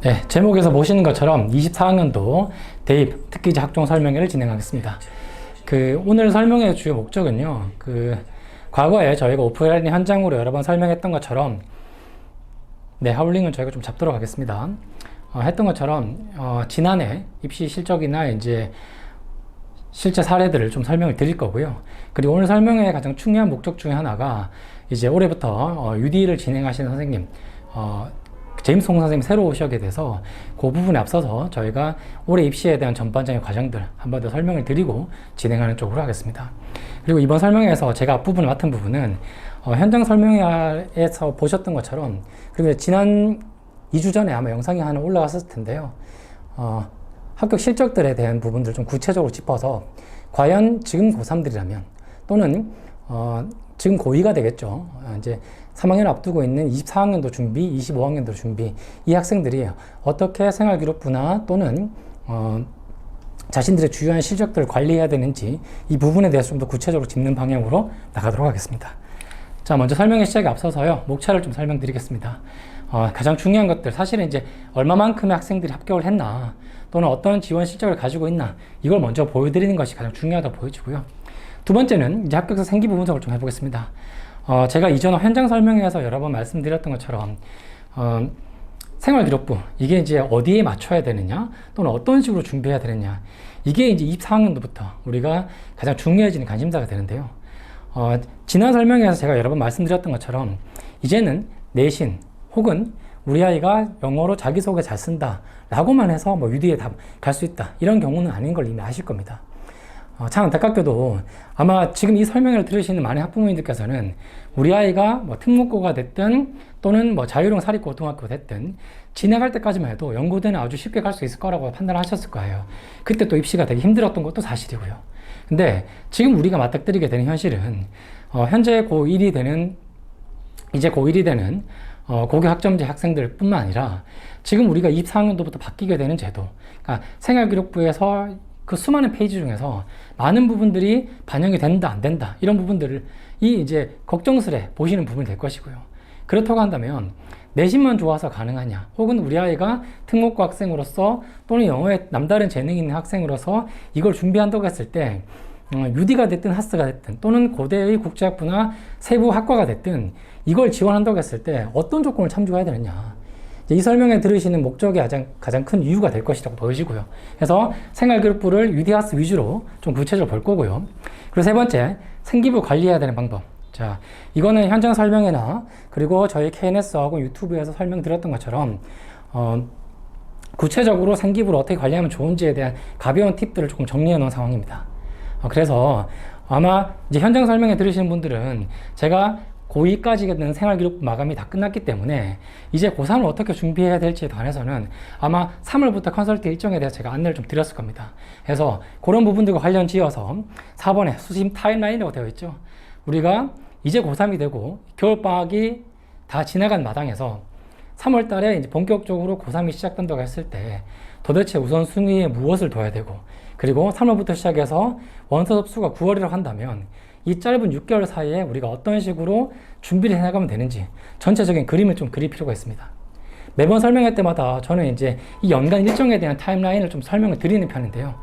네, 제목에서 보시는 것처럼 24학년도 대입 특기자 학종 설명회를 진행하겠습니다. 오늘 설명회 주요 목적은요, 과거에 저희가 오프라인 현장으로 여러 번 설명했던 것처럼, 네, 하울링은 저희가 좀 잡도록 하겠습니다. 했던 것처럼, 지난해 입시 실적이나 이제 실제 사례들을 좀 설명을 드릴 거고요. 그리고 오늘 설명회의 가장 중요한 목적 중에 하나가 이제 올해부터 UD를 진행하시는 선생님, 제임스 홍 선생님이 새로 오시게 돼서 그 부분에 앞서서 저희가 올해 입시에 대한 전반적인 과정들 한 번 더 설명을 드리고 진행하는 쪽으로 하겠습니다. 그리고 이번 설명회에서 제가 앞부분을 맡은 부분은 현장 설명회에서 보셨던 것처럼, 그리고 지난 2주 전에 아마 영상이 하나 올라왔을 텐데요. 합격 실적들에 대한 부분들 좀 구체적으로 짚어서 과연 지금 고3들이라면 또는 지금 고2가 되겠죠. 이제 3학년 앞두고 있는 24학년도 준비, 25학년도 준비, 이 학생들이 어떻게 생활기록부나 또는 자신들의 주요한 실적들을 관리해야 되는지 이 부분에 대해서 좀 더 구체적으로 짚는 방향으로 나가도록 하겠습니다. 자, 먼저 설명의 시작에 앞서서요, 목차를 좀 설명드리겠습니다. 가장 중요한 것들, 사실은 이제 얼마만큼의 학생들이 합격을 했나 또는 어떤 지원 실적을 가지고 있나, 이걸 먼저 보여드리는 것이 가장 중요하다고 보여지고요. 두 번째는 이제 합격자 생기부 분석을 좀 해보겠습니다. 제가 이전 현장 설명회에서 여러 번 말씀드렸던 것처럼 생활기록부, 이게 이제 어디에 맞춰야 되느냐 또는 어떤 식으로 준비해야 되느냐, 이게 이제 24학년도부터 우리가 가장 중요해지는 관심사가 되는데요. 지난 설명회에서 제가 여러 번 말씀드렸던 것처럼 이제는 내신 혹은 우리 아이가 영어로 자기소개 잘 쓴다 라고만 해서 UD에 다 갈 수 있다, 이런 경우는 아닌 걸 이미 아실 겁니다. 참 안타깝게도 아마 지금 이 설명을 들으시는 많은 학부모님들께서는 우리 아이가 특목고가 됐든 또는 자유형 사립고등학교가 됐든 진학할 때까지만 해도 연고대는 아주 쉽게 갈 수 있을 거라고 판단하셨을 거예요. 그때 또 입시가 되게 힘들었던 것도 사실이고요. 근데 지금 우리가 맞닥뜨리게 되는 현실은 현재 고1이 되는, 이제 고1이 되는 고교 학점제 학생들 뿐만 아니라 지금 우리가 24학년도부터 바뀌게 되는 제도, 그러니까 생활기록부에서 그 수많은 페이지 중에서 많은 부분들이 반영이 된다, 안 된다, 이런 부분들을 이제 걱정스레 보시는 부분이 될 것이고요. 그렇다고 한다면 내신만 좋아서 가능하냐, 혹은 우리 아이가 특목고 학생으로서 또는 영어에 남다른 재능이 있는 학생으로서 이걸 준비한다고 했을 때 UD가 됐든 하스가 됐든 또는 고대의 국제학부나 세부 학과가 됐든 이걸 지원한다고 했을 때 어떤 조건을 참조해야 되느냐, 이 설명에 들으시는 목적이 가장 큰 이유가 될 것이라고 보여지고요. 그래서 생활기록부를 UD하스 위주로 좀 구체적으로 볼 거고요. 그리고 세 번째, 생기부 관리해야 되는 방법. 자, 이거는 현장 설명회나 그리고 저희 KNS하고 유튜브에서 설명드렸던 것처럼 구체적으로 생기부를 어떻게 관리하면 좋은지에 대한 가벼운 팁들을 조금 정리해 놓은 상황입니다. 그래서 아마 이제 현장 설명회 들으시는 분들은 제가 고2까지 되는 생활기록 마감이 다 끝났기 때문에 이제 고3을 어떻게 준비해야 될지에 관해서는 아마 3월부터 컨설팅 일정에 대해서 제가 안내를 좀 드렸을 겁니다. 그래서 그런 부분들과 관련 지어서 4번에 수심 타임라인이라고 되어 있죠. 우리가 이제 고3이 되고 겨울방학이 다 지나간 마당에서 3월 달에 이제 본격적으로 고3이 시작된다고 했을 때 도대체 우선순위에 무엇을 둬야 되고, 그리고 3월부터 시작해서 원서 접수가 9월이라고 한다면 이 짧은 6개월 사이에 우리가 어떤 식으로 준비를 해나가면 되는지 전체적인 그림을 좀 그릴 필요가 있습니다. 매번 설명할 때마다 저는 이제 이 연간 일정에 대한 타임라인을 좀 설명을 드리는 편인데요.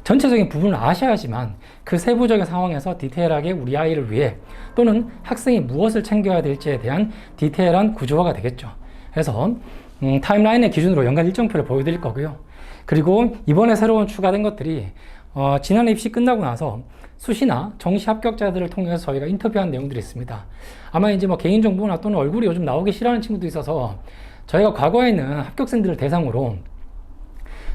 전체적인 부분을 아셔야지만 그 세부적인 상황에서 디테일하게 우리 아이를 위해 또는 학생이 무엇을 챙겨야 될지에 대한 디테일한 구조화가 되겠죠. 그래서 타임라인의 기준으로 연간 일정표를 보여드릴 거고요. 그리고 이번에 새로운 추가된 것들이 지난해 입시 끝나고 나서 수시나 정시 합격자들을 통해서 저희가 인터뷰한 내용들이 있습니다. 아마 이제 개인정보나 또는 얼굴이 요즘 나오기 싫어하는 친구도 있어서 저희가 과거에는 합격생들을 대상으로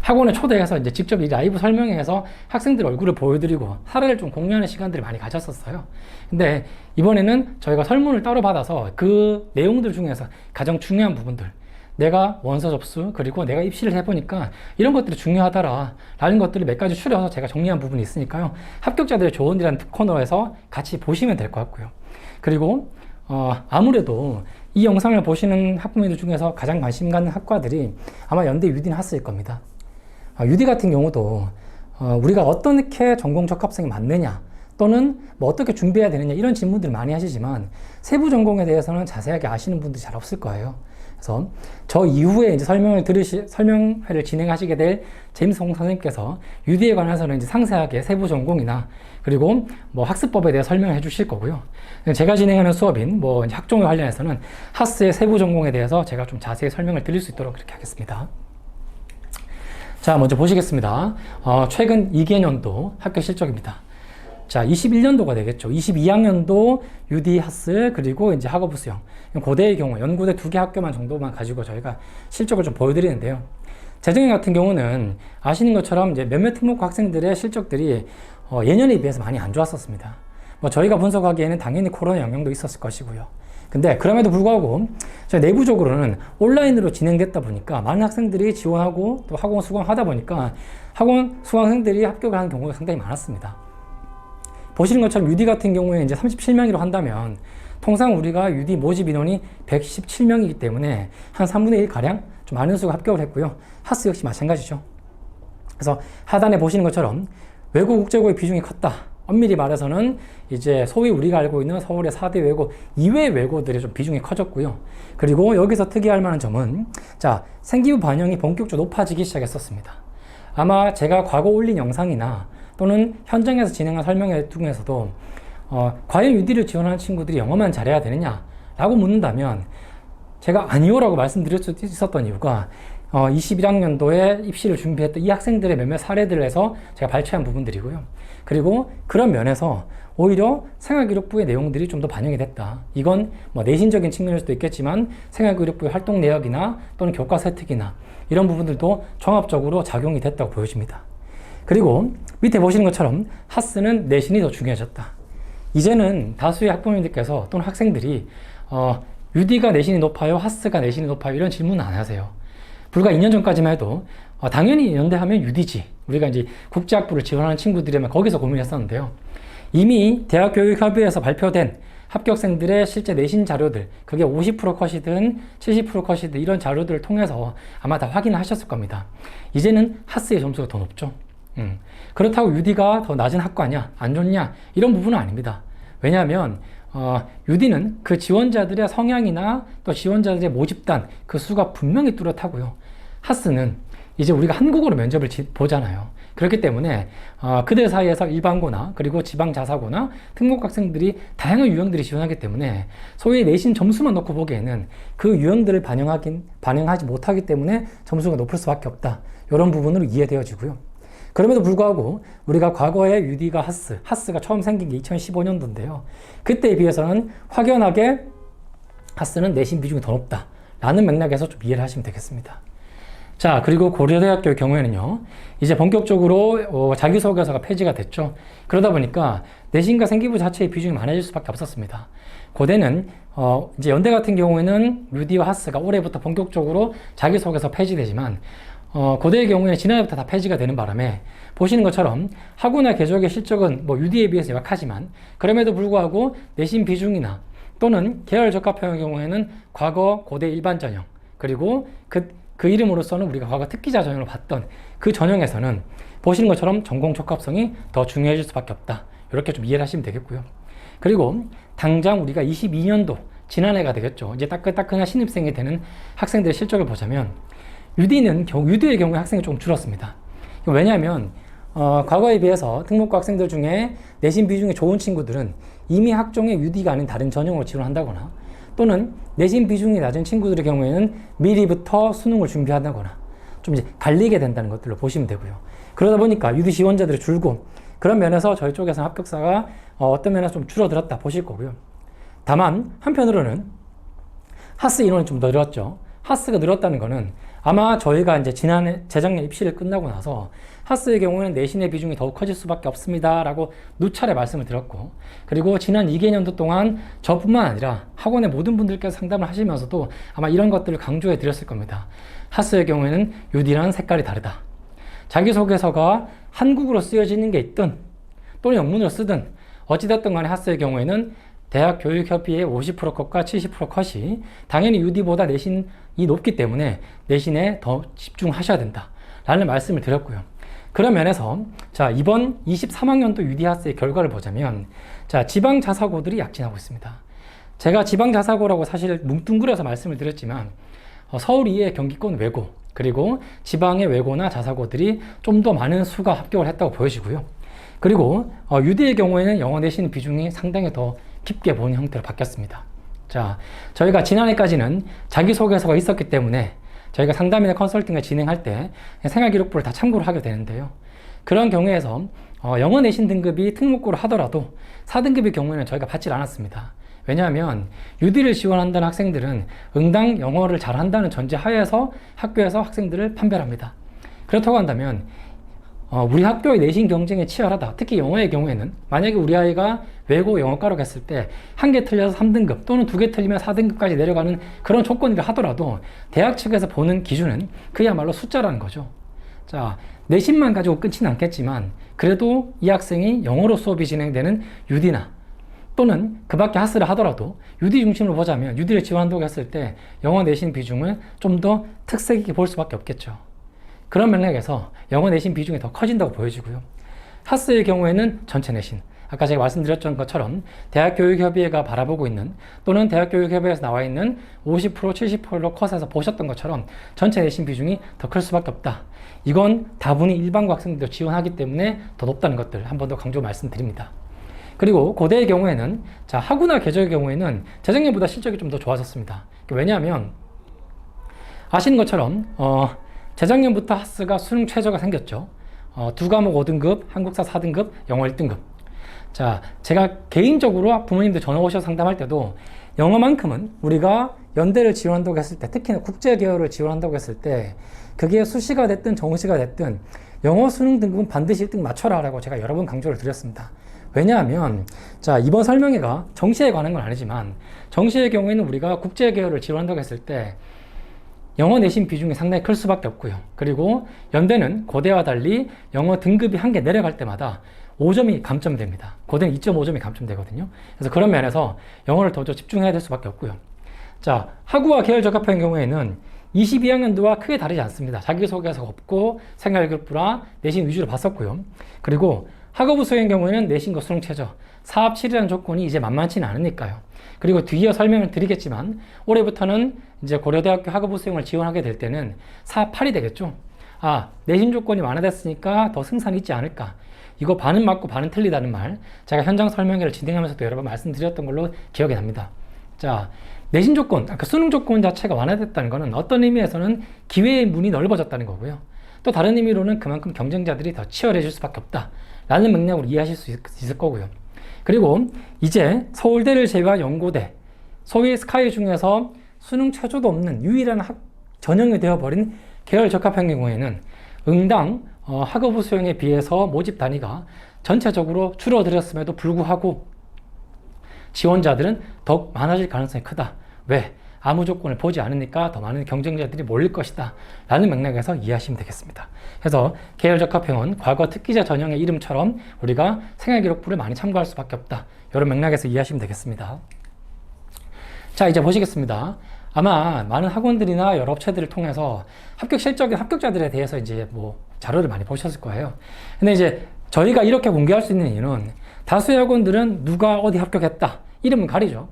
학원에 초대해서 이제 직접 이 라이브 설명회에서 학생들 얼굴을 보여드리고 사례를 좀 공유하는 시간들을 많이 가졌었어요. 근데 이번에는 저희가 설문을 따로 받아서 그 내용들 중에서 가장 중요한 부분들, 내가 원서 접수 그리고 내가 입시를 해보니까 이런 것들이 중요하더라 라는 것들을 몇 가지 추려서 제가 정리한 부분이 있으니까요, 합격자들의 조언이라는 코너에서 같이 보시면 될 것 같고요. 그리고 아무래도 이 영상을 보시는 학부모님들 중에서 가장 관심 갖는 학과들이 아마 연대 UD나 하스일 겁니다. UD 같은 경우도 우리가 어떻게 전공 적합성이 맞느냐 또는 어떻게 준비해야 되느냐, 이런 질문들을 많이 하시지만 세부 전공에 대해서는 자세하게 아시는 분들이 잘 없을 거예요. 그래서 저 이후에 이제 설명회를 진행하시게 될 제임스 홍 선생님께서 UD에 관해서는 이제 상세하게 세부 전공이나 그리고 뭐 학습법에 대해 설명을 해주실 거고요. 제가 진행하는 수업인 뭐 이제 학종에 관련해서는 하스의 세부 전공에 대해서 제가 좀 자세히 설명을 드릴 수 있도록 그렇게 하겠습니다. 자, 먼저 보시겠습니다. 최근 2개년도 학교 실적입니다. 자, 21년도가 되겠죠. 22학년도 UD 하스 그리고 이제 학업부 수영. 고대의 경우 연고대 2개 학교만 정도만 가지고 저희가 실적을 좀 보여드리는데요. 재정의 같은 경우는 아시는 것처럼 이제 몇몇 특목고 학생들의 실적들이 예년에 비해서 많이 안 좋았었습니다. 뭐 저희가 분석하기에는 당연히 코로나 영향도 있었을 것이고요. 근데 그럼에도 불구하고 저희 내부적으로는 온라인으로 진행됐다 보니까 많은 학생들이 지원하고 또 학원 수강하다 보니까 학원 수강생들이 합격을 하는 경우가 상당히 많았습니다. 보시는 것처럼 UD 같은 경우에 이제 37명으로 한다면 통상 우리가 UD 모집 인원이 117명이기 때문에 한 3분의 1 가량 좀 많은 수가 합격을 했고요. 하스 역시 마찬가지죠. 그래서 하단에 보시는 것처럼 외고 국제고의 비중이 컸다. 엄밀히 말해서는 이제 소위 우리가 알고 있는 서울의 4대 외고 이외의 외고들의 좀 비중이 커졌고요. 그리고 여기서 특이할 만한 점은 자, 생기부 반영이 본격적으로 높아지기 시작했었습니다. 아마 제가 과거 올린 영상이나 또는 현장에서 진행한 설명회 중에서도 과연 UD를 지원하는 친구들이 영어만 잘해야 되느냐 라고 묻는다면 제가 아니요라고 말씀드릴 수 있었던 이유가 21학년도에 입시를 준비했던 이 학생들의 몇몇 사례들을 해서 제가 발췌한 부분들이고요. 그리고 그런 면에서 오히려 생활기록부의 내용들이 좀 더 반영이 됐다. 이건 뭐 내신적인 측면일 수도 있겠지만 생활기록부의 활동 내역이나 또는 교과서 혜택이나 이런 부분들도 종합적으로 작용이 됐다고 보여집니다. 그리고 밑에 보시는 것처럼 하스는 내신이 더 중요해졌다. 이제는 다수의 학부모님들께서 또는 학생들이 UD가 내신이 높아요? 하스가 내신이 높아요? 이런 질문은 안 하세요. 불과 2년 전까지만 해도 당연히 연대하면 UD지. 우리가 이제 국제학부를 지원하는 친구들이면 거기서 고민했었는데요. 이미 대학교육협의회에서 발표된 합격생들의 실제 내신 자료들, 그게 50% 컷이든 70% 컷이든 이런 자료들을 통해서 아마 다 확인을 하셨을 겁니다. 이제는 하스의 점수가 더 높죠. 그렇다고 UD가 더 낮은 학과냐, 안 좋냐, 이런 부분은 아닙니다. 왜냐하면 UD는 그 지원자들의 성향이나 또 지원자들의 모집단 그 수가 분명히 뚜렷하고요. 하스는 이제 우리가 한국어로 면접을 보잖아요. 그렇기 때문에 그들 사이에서 일반고나 그리고 지방자사고나 특목 학생들이 다양한 유형들이 지원하기 때문에 소위 내신 점수만 놓고 보기에는 그 유형들을 반영하지 못하기 때문에 점수가 높을 수밖에 없다. 이런 부분으로 이해되어지고요. 그럼에도 불구하고 우리가 과거에 UD가 하스가 처음 생긴 게 2015년도인데요. 그때에 비해서는 확연하게 하스는 내신 비중이 더 높다 라는 맥락에서 좀 이해를 하시면 되겠습니다. 자, 그리고 고려대학교의 경우에는요, 이제 본격적으로 자기소개서가 폐지가 됐죠. 그러다 보니까 내신과 생기부 자체의 비중이 많아질 수밖에 없었습니다. 고대는 이제 연대 같은 경우에는 UD와 하스가 올해부터 본격적으로 자기소개서 폐지되지만 고대의 경우에는 지난해부터 다 폐지가 되는 바람에 보시는 것처럼 학우나 개족의 실적은 뭐 UD에 비해서 약하지만 그럼에도 불구하고 내신 비중이나 또는 계열 적합형의 경우에는 과거 고대 일반 전형 그리고 그 이름으로서는 우리가 과거 특기자 전형을 봤던 그 전형에서는 보시는 것처럼 전공 적합성이 더 중요해질 수밖에 없다. 이렇게 좀 이해를 하시면 되겠고요. 그리고 당장 우리가 22년도 지난해가 되겠죠. 이제 따끈따끈한 신입생이 되는 학생들의 실적을 보자면 UD의 경우에 학생이 조금 줄었습니다. 왜냐하면 과거에 비해서 특목고 학생들 중에 내신 비중이 좋은 친구들은 이미 학종에 UD가 아닌 다른 전형으로 지원한다거나 또는 내신 비중이 낮은 친구들의 경우에는 미리부터 수능을 준비한다거나 좀 이제 갈리게 된다는 것들로 보시면 되고요. 그러다 보니까 UD 지원자들이 줄고 그런 면에서 저희 쪽에서 합격사가 어떤 면에서 좀 줄어들었다 보실 거고요. 다만 한편으로는 하스 인원이 좀 늘었죠. 하스가 늘었다는 거는 아마 저희가 이제 재작년 입시를 끝나고 나서 하스의 경우에는 내신의 비중이 더욱 커질 수밖에 없습니다 라고 누차례 말씀을 드렸고, 그리고 지난 2개년도 동안 저뿐만 아니라 학원의 모든 분들께서 상담을 하시면서도 아마 이런 것들을 강조해 드렸을 겁니다. 하스의 경우에는 UD랑 색깔이 다르다. 자기소개서가 한국어로 쓰여지는 게 있든 또는 영문으로 쓰든 어찌됐든 간에 하스의 경우에는 대학교육협의회 50% 컷과 70% 컷이 당연히 UD보다 내신이 높기 때문에 내신에 더 집중하셔야 된다 라는 말씀을 드렸고요. 그런 면에서 자, 이번 23학년도 UD 하스의 결과를 보자면 자, 지방자사고들이 약진하고 있습니다. 제가 지방자사고라고 사실 뭉뚱그려서 말씀을 드렸지만 서울 이외의 경기권 외고, 그리고 지방의 외고나 자사고들이 좀 더 많은 수가 합격을 했다고 보여지고요. 그리고 유디의 경우에는 영어 내신 비중이 상당히 더 깊게 보는 형태로 바뀌었습니다. 자, 저희가 지난해까지는 자기소개서가 있었기 때문에 저희가 상담이나 컨설팅을 진행할 때 생활기록부를 다 참고를 하게 되는데요. 그런 경우에서 영어 내신 등급이 특목고를 하더라도 4등급의 경우에는 저희가 받질 않았습니다. 왜냐하면 유디를 지원한다는 학생들은 응당 영어를 잘한다는 전제 하에서 학교에서 학생들을 판별합니다. 그렇다고 한다면 우리 학교의 내신 경쟁이 치열하다. 특히 영어의 경우에는 만약에 우리 아이가 외고 영어과로 갔을 때 한 개 틀려서 3등급 또는 2개 틀리면 4등급까지 내려가는 그런 조건이라 하더라도 대학 측에서 보는 기준은 그야말로 숫자라는 거죠. 자, 내신만 가지고 끊지는 않겠지만 그래도 이 학생이 영어로 수업이 진행되는 유디나 또는 그 밖에 하스를 하더라도 유디 중심으로 보자면 유디를 지원한다고 했을 때 영어 내신 비중을 좀 더 특색 있게 볼 수밖에 없겠죠. 그런 맥락에서 영어 내신 비중이 더 커진다고 보여지고요. 하스의 경우에는 전체 내신, 아까 제가 말씀드렸던 것처럼 대학교육협의회가 바라보고 있는 또는 대학교육협의회에서 나와 있는 50%, 70%로 컷해서 보셨던 것처럼 전체 내신 비중이 더 클 수밖에 없다. 이건 다분히 일반고 학생들도 지원하기 때문에 더 높다는 것들 한 번 더 강조 말씀드립니다. 그리고 고대의 경우에는 학우나 계적의 경우에는 재작년보다 실적이 좀 더 좋아졌습니다. 왜냐하면 아시는 것처럼 재작년부터 하스가 수능 최저가 생겼죠. 두 과목 5등급, 한국사 4등급, 영어 1등급. 자, 제가 개인적으로 부모님들 전화 오셔서 상담할 때도 영어만큼은 우리가 연대를 지원한다고 했을 때, 특히나 국제계열을 지원한다고 했을 때 그게 수시가 됐든 정시가 됐든 영어 수능 등급은 반드시 1등 맞춰라 라고 제가 여러 번 강조를 드렸습니다. 왜냐하면 이번 설명회가 정시에 관한 건 아니지만 정시의 경우에는 우리가 국제계열을 지원한다고 했을 때 영어 내신 비중이 상당히 클 수밖에 없고요. 그리고 연대는 고대와 달리 영어 등급이 한 개 내려갈 때마다 5점이 감점됩니다. 고대는 2.5점이 감점되거든요. 그래서 그런 면에서 영어를 더 집중해야 될 수밖에 없고요. 자, 학우와 계열 적합한 경우에는 22학년도와 크게 다르지 않습니다. 자기소개서 없고 생활기록부라 내신 위주로 봤었고요. 그리고 학업부 수행의 경우에는 내신과 수능 최저, 사합 7이라는 조건이 이제 만만치는 않으니까요. 그리고 뒤에 설명을 드리겠지만 올해부터는 이제 고려대학교 학업부 수행을 지원하게 될 때는 사합 8이 되겠죠. 내신 조건이 완화됐으니까 더 승산이 있지 않을까. 이거 반은 맞고 반은 틀리다는 말 제가 현장 설명회를 진행하면서도 여러 번 말씀드렸던 걸로 기억이 납니다. 자, 내신 조건, 수능 조건 자체가 완화됐다는 것은 어떤 의미에서는 기회의 문이 넓어졌다는 거고요. 또 다른 의미로는 그만큼 경쟁자들이 더 치열해질 수밖에 없다 라는 맥락으로 이해하실 수 있을 거고요. 그리고 이제 서울대를 제외한 연고대, 소위 스카이 중에서 수능 최저도 없는 유일한 전형이 되어버린 계열 적합한 경우에는 응당 학업부 수용에 비해서 모집 단위가 전체적으로 줄어들었음에도 불구하고 지원자들은 더욱 많아질 가능성이 크다. 왜? 아무 조건을 보지 않으니까 더 많은 경쟁자들이 몰릴 것이다 라는 맥락에서 이해하시면 되겠습니다. 그래서 계열 적합형은 과거 특기자 전형의 이름처럼 우리가 생활기록부를 많이 참고할 수밖에 없다. 이런 맥락에서 이해하시면 되겠습니다. 자, 이제 보시겠습니다. 아마 많은 학원들이나 여러 업체들을 통해서 합격 실적인 합격자들에 대해서 이제 자료를 많이 보셨을 거예요. 근데 이제 저희가 이렇게 공개할 수 있는 이유는 다수의 학원들은 누가 어디 합격했다 이름은 가리죠.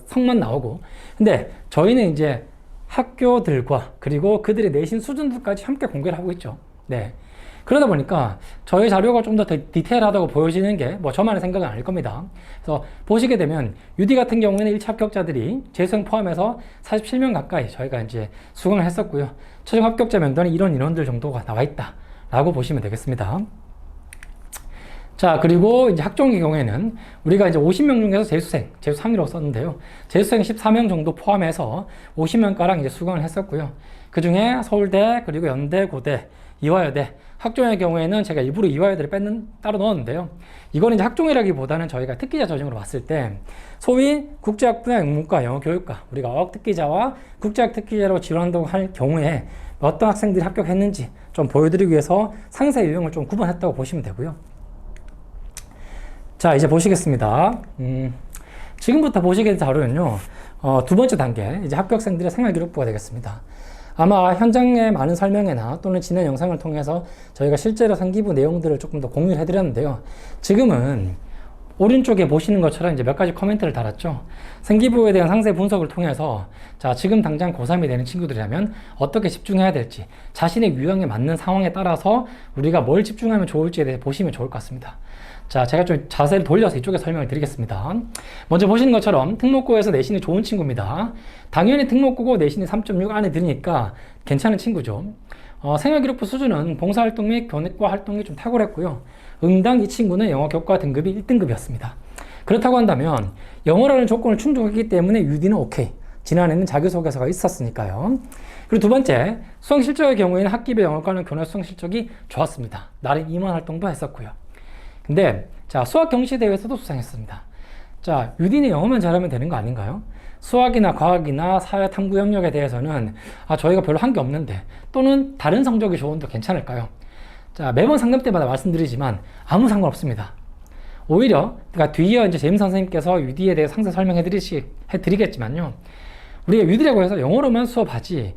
성만 나오고. 근데 저희는 이제 학교들과 그리고 그들의 내신 수준들까지 함께 공개를 하고 있죠. 네. 그러다 보니까 저희 자료가 좀 더 디테일하다고 보여지는 게 저만의 생각은 아닐 겁니다. 그래서 보시게 되면 UD 같은 경우에는 1차 합격자들이 재수생 포함해서 47명 가까이 저희가 이제 수강을 했었고요. 최종 합격자 명단에 이런 인원들 정도가 나와 있다 라고 보시면 되겠습니다. 자, 그리고 이제 학종의 경우에는 우리가 이제 50명 중에서 재수생, 재수 3위로 썼는데요. 재수생 14명 정도 포함해서 50명가량 이제 수강을 했었고요. 그 중에 서울대, 그리고 연대, 고대, 이화여대, 학종의 경우에는 제가 일부러 이화여대를 따로 넣었는데요. 이거는 이제 학종이라기보다는 저희가 특기자 전형으로 봤을 때 소위 국제학부나 영문과, 영어교육과 우리가 어학 특기자와 국제학 특기자로 지원한다고 할 경우에 어떤 학생들이 합격했는지 좀 보여드리기 위해서 상세 유형을 좀 구분했다고 보시면 되고요. 자, 이제 보시겠습니다. 지금부터 보시게 될 자료는요, 두 번째 단계, 이제 합격생들의 생활기록부가 되겠습니다. 아마 현장의 많은 설명회나 또는 지난 영상을 통해서 저희가 실제로 상기부 내용들을 조금 더 공유를 해드렸는데요. 지금은 오른쪽에 보시는 것처럼 이제 몇 가지 코멘트를 달았죠. 생기부에 대한 상세 분석을 통해서 자, 지금 당장 고3이 되는 친구들이라면 어떻게 집중해야 될지 자신의 유형에 맞는 상황에 따라서 우리가 뭘 집중하면 좋을지에 대해 보시면 좋을 것 같습니다. 자, 제가 좀 자세를 돌려서 이쪽에 설명을 드리겠습니다. 먼저 보시는 것처럼 특목고에서 내신이 좋은 친구입니다. 당연히 특목고고 내신이 3.6 안에 들으니까 괜찮은 친구죠. 생활기록부 수준은 봉사활동 및 교내과 활동이 좀 탁월했고요. 응당 이 친구는 영어 교과 등급이 1등급이었습니다. 그렇다고 한다면 영어라는 조건을 충족했기 때문에 UD는 오케이. 지난해는 자기소개서가 있었으니까요. 그리고 두 번째, 수강 실적의 경우에는 학기별 영어 관련 교내 수강 실적이 좋았습니다. 나름 임원 활동도 했었고요. 근데 자, 수학 경시대회에서도 수상했습니다. 자, UD는 영어만 잘하면 되는 거 아닌가요? 수학이나 과학이나 사회 탐구 영역에 대해서는 저희가 별로 한 게 없는데 또는 다른 성적이 좋은데 괜찮을까요? 자, 매번 상담 때마다 말씀드리지만 아무 상관없습니다. 오히려 그러니까 뒤이어 이제 제임 선생님께서 UD에 대해 상세 설명해 드리겠지만요. 우리가 UD라고 해서 영어로만 수업하지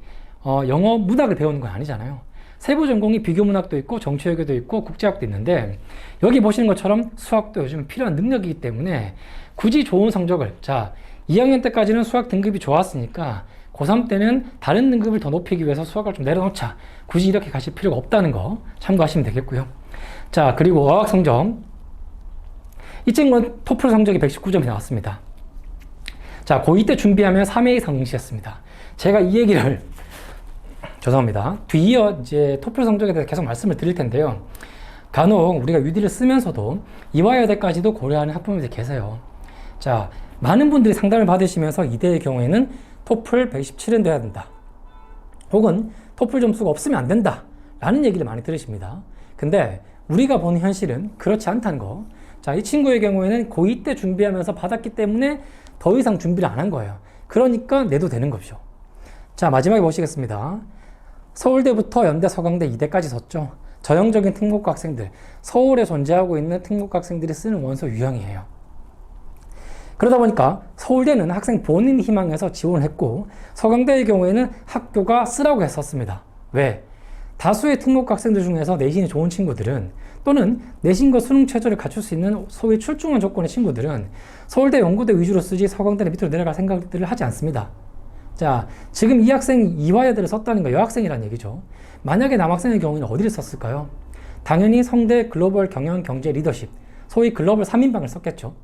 영어 문학을 배우는 건 아니잖아요. 세부 전공이 비교 문학도 있고 정치외교도 있고 국제학도 있는데 여기 보시는 것처럼 수학도 요즘 필요한 능력이기 때문에 굳이 좋은 성적을 자 2학년 때까지는 수학 등급이 좋았으니까 고3 때는 다른 등급을 더 높이기 위해서 수학을 좀 내려놓자. 굳이 이렇게 가실 필요가 없다는 거 참고하시면 되겠고요. 자, 그리고 어학 성적. 이 친구는 토플 성적이 119점이 나왔습니다. 자, 고2 때 준비하면 3회 이상 응시했습니다. 제가 이 얘기를 죄송합니다. 뒤이어 이제 토플 성적에 대해서 계속 말씀을 드릴 텐데요. 간혹 우리가 UD를 쓰면서도 이화여대까지도 고려하는 학부모님들이 계세요. 자, 많은 분들이 상담을 받으시면서 이대의 경우에는 토플 127은 돼야 된다. 혹은 토플 점수가 없으면 안 된다. 라는 얘기를 많이 들으십니다. 근데 우리가 보는 현실은 그렇지 않다는 거. 자, 이 친구의 경우에는 고2 때 준비하면서 받았기 때문에 더 이상 준비를 안 한 거예요. 그러니까 내도 되는 거죠. 자, 마지막에 보시겠습니다. 서울대부터 연대, 서강대, 이대까지 썼죠. 전형적인 특목고 학생들, 서울에 존재하고 있는 특목고 학생들이 쓰는 원서 유형이에요. 그러다 보니까 서울대는 학생 본인 희망에서 지원을 했고 서강대의 경우에는 학교가 쓰라고 했었습니다. 왜? 다수의 특목고 학생들 중에서 내신이 좋은 친구들은 또는 내신과 수능 최저를 갖출 수 있는 소위 출중한 조건의 친구들은 서울대, 연고대 위주로 쓰지 서강대를 밑으로 내려갈 생각들을 하지 않습니다. 자, 지금 이 학생이 이화여대를 썼다는 거 여학생이라는 얘기죠. 만약에 남학생의 경우에는 어디를 썼을까요? 당연히 성대 글로벌 경영 경제 리더십, 소위 글로벌 3인방을 썼겠죠.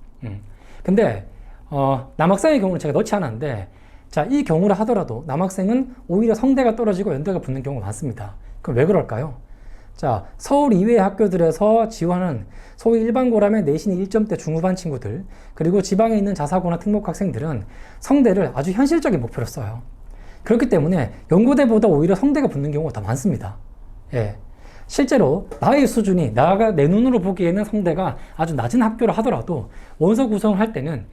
근데 남학생의 경우는 제가 넣지 않았는데 자, 이 경우를 하더라도 남학생은 오히려 성대가 떨어지고 연대가 붙는 경우가 많습니다. 그럼 왜 그럴까요? 자, 서울 이외의 학교들에서 지원하는 소위 일반고라면 내신이 1점대 중후반 친구들 그리고 지방에 있는 자사고나 특목 학생들은 성대를 아주 현실적인 목표로 써요. 그렇기 때문에 연고대보다 오히려 성대가 붙는 경우가 더 많습니다. 예. 실제로 나의 수준이 나가 내 눈으로 보기에는 성대가 아주 낮은 학교를 하더라도 원서 구성을 할 때는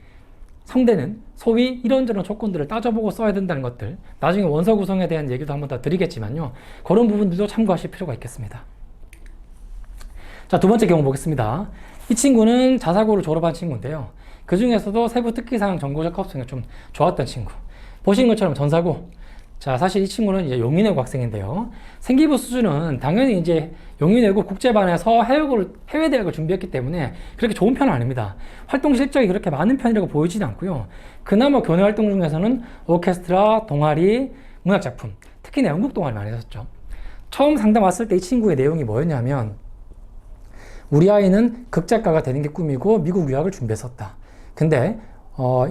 성대는 소위 이런저런 조건들을 따져보고 써야 된다는 것들 나중에 원서 구성에 대한 얘기도 한번 더 드리겠지만요. 그런 부분들도 참고하실 필요가 있겠습니다. 자, 두 번째 경우 보겠습니다. 이 친구는 자사고를 졸업한 친구인데요. 그 중에서도 세부 특기사항 전공적 합성이 좀 좋았던 친구. 보시는 것처럼 전사고. 자, 사실 이 친구는 이제 용인외고 학생인데요. 생기부 수준은 당연히 이제 용인외고 국제반에서 해외 대학을 준비했기 때문에 그렇게 좋은 편은 아닙니다. 활동 실적이 그렇게 많은 편이라고 보이지는 않고요. 그나마 교내 활동 중에서는 오케스트라, 동아리, 문학작품, 특히나 연극 동아리 많이 했었죠. 처음 상담 왔을 때 이 친구의 내용이 뭐였냐면 우리 아이는 극작가가 되는 게 꿈이고 미국 유학을 준비했었다. 근데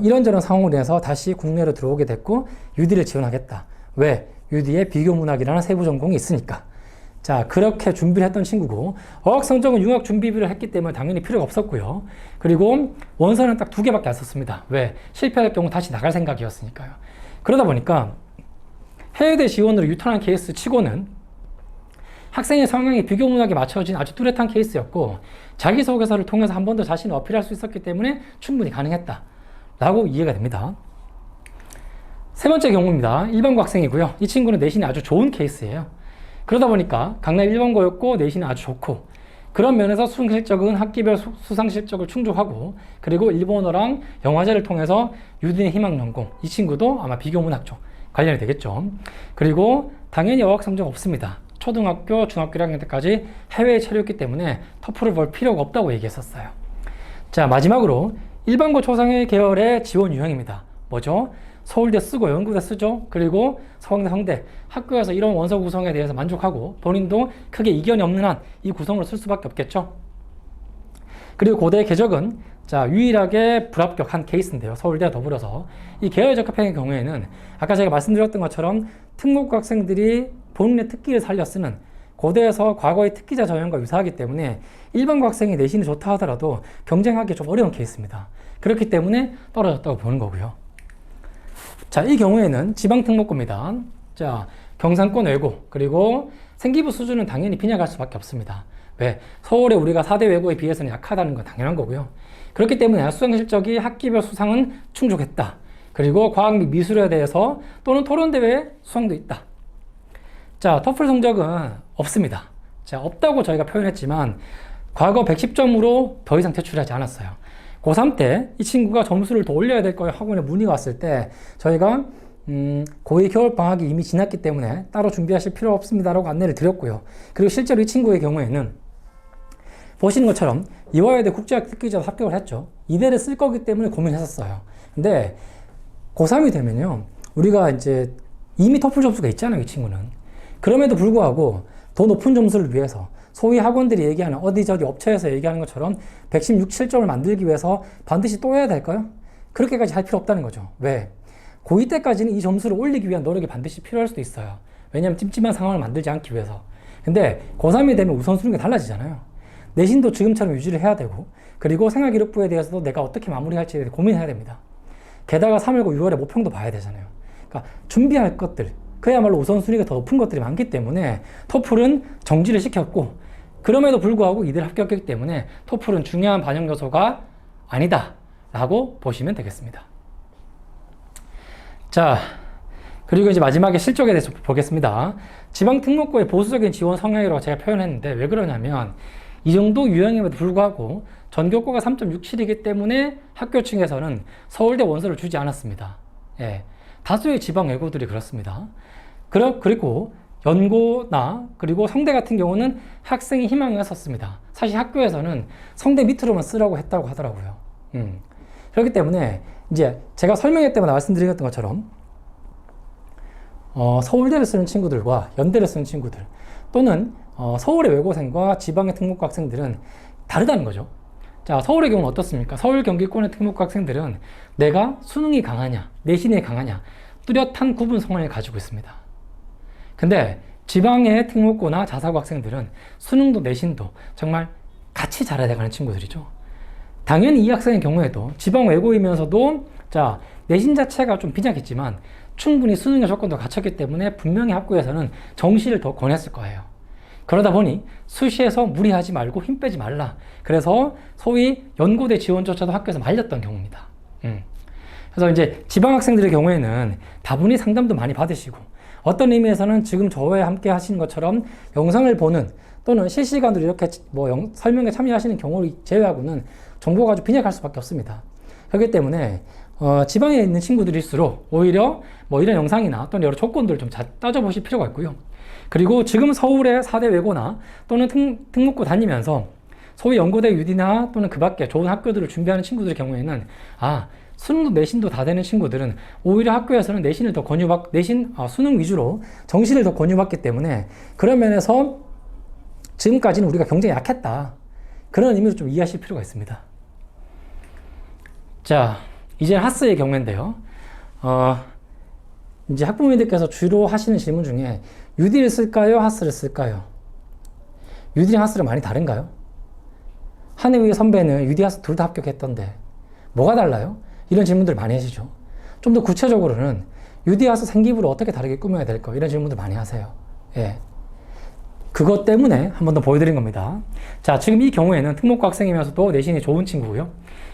이런저런 상황으로 인해서 다시 국내로 들어오게 됐고 UD를 지원하겠다. 왜? UD에 비교문학이라는 세부 전공이 있으니까. 자, 그렇게 준비를 했던 친구고 어학 성적은 융합 준비비를 했기 때문에 당연히 필요가 없었고요. 그리고 원서는 딱 2개밖에 안 썼습니다. 왜? 실패할 경우 다시 나갈 생각이었으니까요. 그러다 보니까 해외대 지원으로 유턴한 케이스 치고는 학생의 성향이 비교문학에 맞춰진 아주 뚜렷한 케이스였고 자기소개서를 통해서 한 번 더 자신을 어필할 수 있었기 때문에 충분히 가능했다 라고 이해가 됩니다. 세 번째 경우입니다. 일반고 학생이고요. 이 친구는 내신이 아주 좋은 케이스예요. 그러다 보니까 강남 일반고였고 내신이 아주 좋고 그런 면에서 수능 실적은 학기별 수상 실적을 충족하고 그리고 일본어랑 영화제를 통해서 유디의 희망 전공 이 친구도 아마 비교문학 쪽 관련이 되겠죠. 그리고 당연히 어학 성적 없습니다. 초등학교, 중학교 1학년 때까지 해외에 체류했기 때문에 토플을 볼 필요가 없다고 얘기했었어요. 자, 마지막으로 일반고 초상위 계열의 지원 유형입니다. 뭐죠? 서울대 쓰고 연구대 쓰죠. 그리고 서강대, 성대, 학교에서 이런 원서 구성에 대해서 만족하고 본인도 크게 이견이 없는 한 이 구성으로 쓸 수밖에 없겠죠. 그리고 고대 궤적은 자, 유일하게 불합격한 케이스인데요. 서울대와 더불어서 이 계열 적합형의 경우에는 아까 제가 말씀드렸던 것처럼 특목고 학생들이 본인의 특기를 살려 쓰는 고대에서 과거의 특기자 전형과 유사하기 때문에 일반고 학생이 내신이 좋다 하더라도 경쟁하기 좀 어려운 케이스입니다. 그렇기 때문에 떨어졌다고 보는 거고요. 자, 이 경우에는 지방특목고입니다. 자, 경상권 외고, 그리고 생기부 수준은 당연히 빈약할 수밖에 없습니다. 왜? 서울에 우리가 4대 외고에 비해서는 약하다는 건 당연한 거고요. 그렇기 때문에 수상 실적이 학기별 수상은 충족했다. 그리고 과학 및 미술에 대해서 또는 토론대회 수상도 있다. 자, 토플 성적은 없습니다. 자, 없다고 저희가 표현했지만 과거 110점으로 더 이상 제출하지 않았어요. 고3 때 이 친구가 점수를 더 올려야 될 거예요. 학원에 문의가 왔을 때 저희가 고2 겨울방학이 이미 지났기 때문에 따로 준비하실 필요 없습니다라고 안내를 드렸고요. 그리고 실제로 이 친구의 경우에는 보시는 것처럼 이화여대 국제학 특기자로 합격을 했죠. 이대를 쓸 거기 때문에 고민했었어요. 근데 고3이 되면요, 우리가 이제 이미 토플 점수가 있잖아요, 이 친구는. 그럼에도 불구하고 더 높은 점수를 위해서 소위 학원들이 얘기하는 어디저디 업체에서 얘기하는 것처럼 116, 7점을 만들기 위해서 반드시 또 해야 될까요? 그렇게까지 할 필요 없다는 거죠. 왜? 고2 때까지는 이 점수를 올리기 위한 노력이 반드시 필요할 수도 있어요. 왜냐하면 찜찜한 상황을 만들지 않기 위해서. 근데 고3이 되면 우선순위가 달라지잖아요. 내신도 지금처럼 유지를 해야 되고, 그리고 생활기록부에 대해서도 내가 어떻게 마무리할지에 대해 고민해야 됩니다. 게다가 3월과 6월에 모평도 봐야 되잖아요. 그러니까 준비할 것들, 그야말로 우선순위가 더 높은 것들이 많기 때문에 토플은 정지를 시켰고, 그럼에도 불구하고 이들 합격했기 때문에 토플은 중요한 반영 요소가 아니다 라고 보시면 되겠습니다. 자, 그리고 이제 마지막에 실적에 대해서 보겠습니다. 지방특목고의 보수적인 지원 성향이라고 제가 표현했는데 왜 그러냐면 이 정도 유형임에도 불구하고 전교과가 3.67이기 때문에 학교 측에서는 서울대 원서를 주지 않았습니다. 예, 다수의 지방 외고들이 그렇습니다. 그리고 연고나 그리고 성대 같은 경우는 학생이 희망을 했었습니다. 사실 학교에서는 성대 밑으로만 쓰라고 했다고 하더라고요. 그렇기 때문에 이제 제가 설명회 때마다 말씀드렸던 것처럼 서울대를 쓰는 친구들과 연대를 쓰는 친구들 또는 서울의 외고생과 지방의 특목고 학생들은 다르다는 거죠. 자, 서울의 경우는 어떻습니까? 서울 경기권의 특목고 학생들은 내가 수능이 강하냐, 내신이 강하냐 뚜렷한 구분 성향을 가지고 있습니다. 근데 지방의 특목고나 자사고 학생들은 수능도 내신도 정말 같이 잘해야 되는 친구들이죠. 당연히 이 학생의 경우에도 지방 외고이면서도 자, 내신 자체가 좀 빈약했지만 충분히 수능의 조건도 갖췄기 때문에 분명히 학교에서는 정시를 더 권했을 거예요. 그러다 보니 수시에서 무리하지 말고 힘 빼지 말라. 그래서 소위 연고대 지원조차도 학교에서 말렸던 경우입니다. 그래서 이제 지방 학생들의 경우에는 다분히 상담도 많이 받으시고 어떤 의미에서는 지금 저와 함께 하시는 것처럼 영상을 보는 또는 실시간으로 이렇게 설명에 참여하시는 경우를 제외하고는 정보가 아주 빈약할 수밖에 없습니다. 그렇기 때문에 지방에 있는 친구들일수록 오히려 이런 영상이나 또는 여러 조건들을 좀 따져보실 필요가 있고요. 그리고 지금 서울의 4대 외고나 또는 특목고 다니면서 소위 연고대 유디나 또는 그 밖에 좋은 학교들을 준비하는 친구들의 경우에는 수능도 내신도 다 되는 친구들은 오히려 학교에서는 내신을 더 수능 위주로 정시를 더 권유받기 때문에 그런 면에서 지금까지는 우리가 경쟁이 약했다. 그런 의미로 좀 이해하실 필요가 있습니다. 자, 이제 하스의 경우인데요. 이제 학부모님들께서 주로 하시는 질문 중에 UD를 쓸까요? 하스를 쓸까요? UD랑 하스랑 많이 다른가요? 한혜위 선배는 UD, 하스 둘 다 합격했던데 뭐가 달라요? 이런 질문들 많이 하시죠. 좀 더 구체적으로는 UD, 하스 생기부를 어떻게 다르게 꾸며야 될까? 이런 질문들 많이 하세요. 예. 그것 때문에 한 번 더 보여드린 겁니다. 자, 지금 이 경우에는 특목고 학생이면서도 내신이 좋은 친구고요.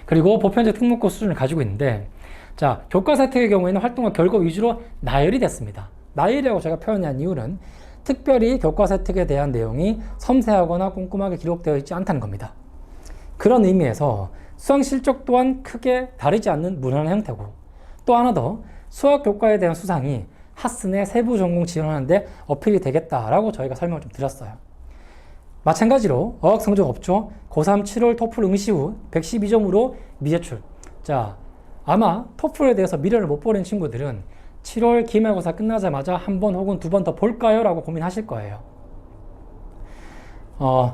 그리고 보편적 특목고 수준을 가지고 있는데, 자, 교과사택의 경우에는 활동과 결과 위주로 나열이 됐습니다. 나열이라고 제가 표현한 이유는 특별히 교과사택에 대한 내용이 섬세하거나 꼼꼼하게 기록되어 있지 않다는 겁니다. 그런 의미에서 수학 실적 또한 크게 다르지 않는 무난한 형태고, 또 하나 더 수학 교과에 대한 수상이 하스 내 세부 전공 지원하는데 어필이 되겠다라고 저희가 설명을 좀 드렸어요. 마찬가지로 어학 성적 없죠. 고3 7월 토플 응시 후 112점으로 미제출. 자, 아마 토플에 대해서 미래를 못 보는 친구들은 7월 기말고사 끝나자마자 한 번 혹은 두 번 더 볼까요? 라고 고민하실 거예요.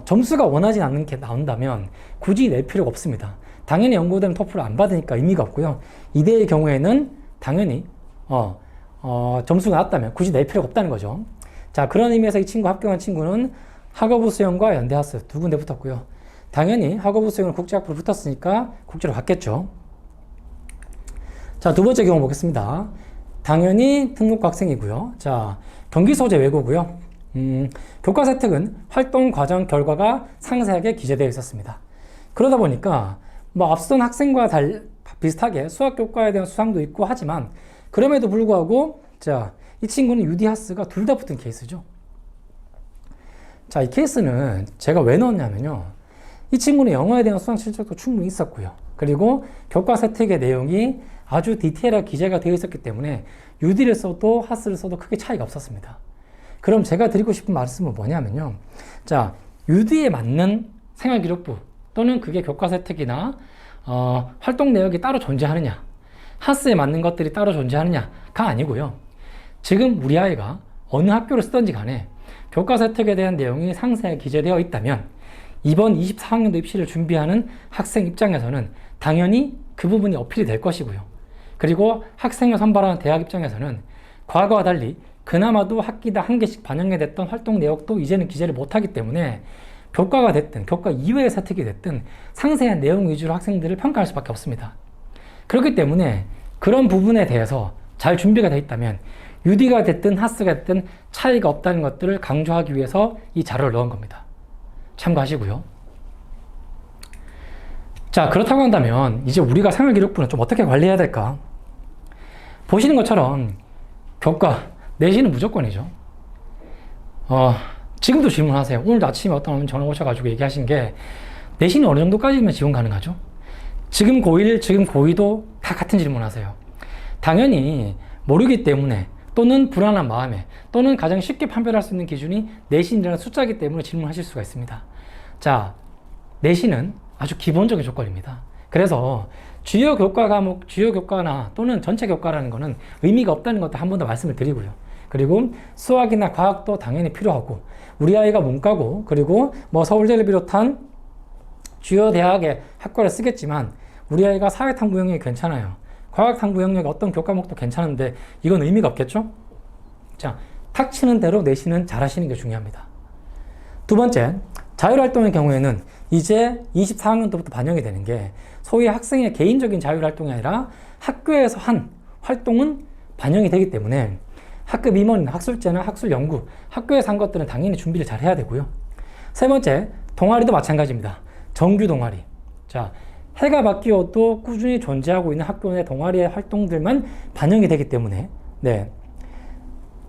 점수가 원하지 않는 게 나온다면 굳이 낼 필요가 없습니다. 당연히 연고되면 토플을 안 받으니까 의미가 없고요. 이대의 경우에는 당연히 점수가 낮다면 굳이 낼 필요가 없다는 거죠. 자, 그런 의미에서 이 친구 합격한 친구는 학업부 수영과 연대하스 두 군데 붙었고요. 당연히 학업부 수영은 국제학부로 붙었으니까 국제로 갔겠죠. 자, 두 번째 경우 보겠습니다. 당연히 특목고 학생이고요. 자, 경기 소재 외고고요. 교과 세특은 활동 과정 결과가 상세하게 기재되어 있었습니다. 그러다 보니까 뭐 앞선 학생과 비슷하게 수학 교과에 대한 수상도 있고 하지만 그럼에도 불구하고 자, 이 친구는 UD하스가 둘 다 붙은 케이스죠. 자, 이 케이스는 제가 왜 넣었냐면요. 이 친구는 영어에 대한 수상 실적도 충분히 있었고요. 그리고 교과 세특의 내용이 아주 디테일하게 기재가 되어 있었기 때문에 UD를 써도 하스를 써도 크게 차이가 없었습니다. 그럼 제가 드리고 싶은 말씀은 뭐냐면요. 자, UD에 맞는 생활기록부 또는 그게 교과 세특이나 활동 내역이 따로 존재하느냐, 하스에 맞는 것들이 따로 존재하느냐가 아니고요. 지금 우리 아이가 어느 학교를 쓰든지 간에 교과 세특에 대한 내용이 상세하게 기재되어 있다면 이번 24학년도 입시를 준비하는 학생 입장에서는 당연히 그 부분이 어필이 될 것이고요. 그리고 학생을 선발하는 대학 입장에서는 과거와 달리 그나마도 학기당 한 개씩 반영이 됐던 활동 내역도 이제는 기재를 못하기 때문에 교과가 됐든 교과 이외의 세특이 됐든 상세한 내용 위주로 학생들을 평가할 수밖에 없습니다. 그렇기 때문에 그런 부분에 대해서 잘 준비가 되어 있다면 UD가 됐든 하스가 됐든 차이가 없다는 것들을 강조하기 위해서 이 자료를 넣은 겁니다. 참고하시고요. 자, 그렇다고 한다면 이제 우리가 생활기록부는 좀 어떻게 관리해야 될까? 보시는 것처럼 교과, 내신은 무조건이죠. 지금도 질문하세요. 오늘도 아침에 어떤 분이 전화 오셔가지고 얘기하신 게 내신이 어느 정도까지면 지원 가능하죠? 지금 고1, 지금 고2도 다 같은 질문하세요. 당연히 모르기 때문에 또는 불안한 마음에 또는 가장 쉽게 판별할 수 있는 기준이 내신이라는 숫자이기 때문에 질문하실 수가 있습니다. 자, 내신은 아주 기본적인 조건입니다. 그래서 주요 교과 과목, 주요 교과나 또는 전체 교과라는 것은 의미가 없다는 것도 한 번 더 말씀을 드리고요. 그리고 수학이나 과학도 당연히 필요하고 우리 아이가 문과고 그리고 뭐 서울대를 비롯한 주요 대학의 학과를 쓰겠지만 우리 아이가 사회탐구 영역이 괜찮아요. 과학탐구 영역 어떤 교과목도 괜찮은데 이건 의미가 없겠죠? 자, 탁 치는 대로 내신은 잘 하시는 게 중요합니다. 두 번째, 자율활동의 경우에는 이제 24학년도부터 반영이 되는 게 소위 학생의 개인적인 자율활동이 아니라 학교에서 한 활동은 반영이 되기 때문에 학급 임원이나 학술제나 학술연구, 학교에서 한 것들은 당연히 준비를 잘 해야 되고요. 세 번째, 동아리도 마찬가지입니다. 정규 동아리. 자, 해가 바뀌어도 꾸준히 존재하고 있는 학교 내 동아리의 활동들만 반영이 되기 때문에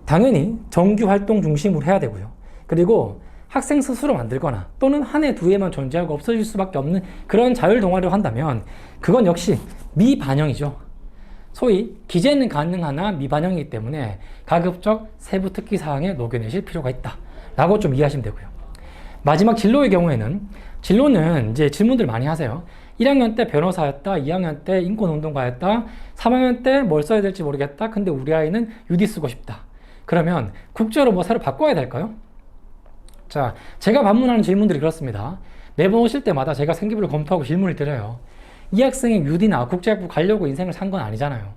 당연히 정규 활동 중심으로 해야 되고요. 그리고 학생 스스로 만들거나 또는 한 해 두 해만 존재하고 없어질 수밖에 없는 그런 자율 동아리를 한다면 그건 역시 미반영이죠. 소위 기재는 가능하나 미반영이기 때문에 가급적 세부 특기 사항에 녹여내실 필요가 있다 라고 좀 이해하시면 되고요. 마지막 진로의 경우에는 진로는 이제 질문들 많이 하세요. 1학년 때 변호사였다, 2학년 때 인권운동가였다, 3학년 때 뭘 써야 될지 모르겠다. 근데 우리 아이는 UD 쓰고 싶다. 그러면 국제로 뭐 새로 바꿔야 될까요? 자, 제가 반문하는 질문들이 그렇습니다. 매번 오실 때마다 제가 생기부를 검토하고 질문을 드려요. 이 학생이 UD나 국제학부 가려고 인생을 산 건 아니잖아요.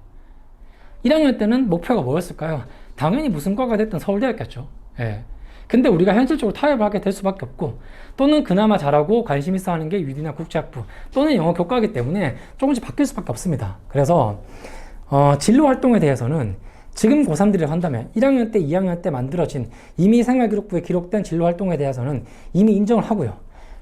1학년 때는 목표가 뭐였을까요? 당연히 무슨 과가 됐든 서울대였겠죠. 예. 근데 우리가 현실적으로 타협을 하게 될 수밖에 없고 또는 그나마 잘하고 관심 있어 하는 게 UD나 국제학부 또는 영어 교과이기 때문에 조금씩 바뀔 수밖에 없습니다. 그래서 진로 활동에 대해서는 지금 고3들이 한다면 1학년 때, 2학년 때 만들어진 이미 생활기록부에 기록된 진로 활동에 대해서는 이미 인정을 하고요.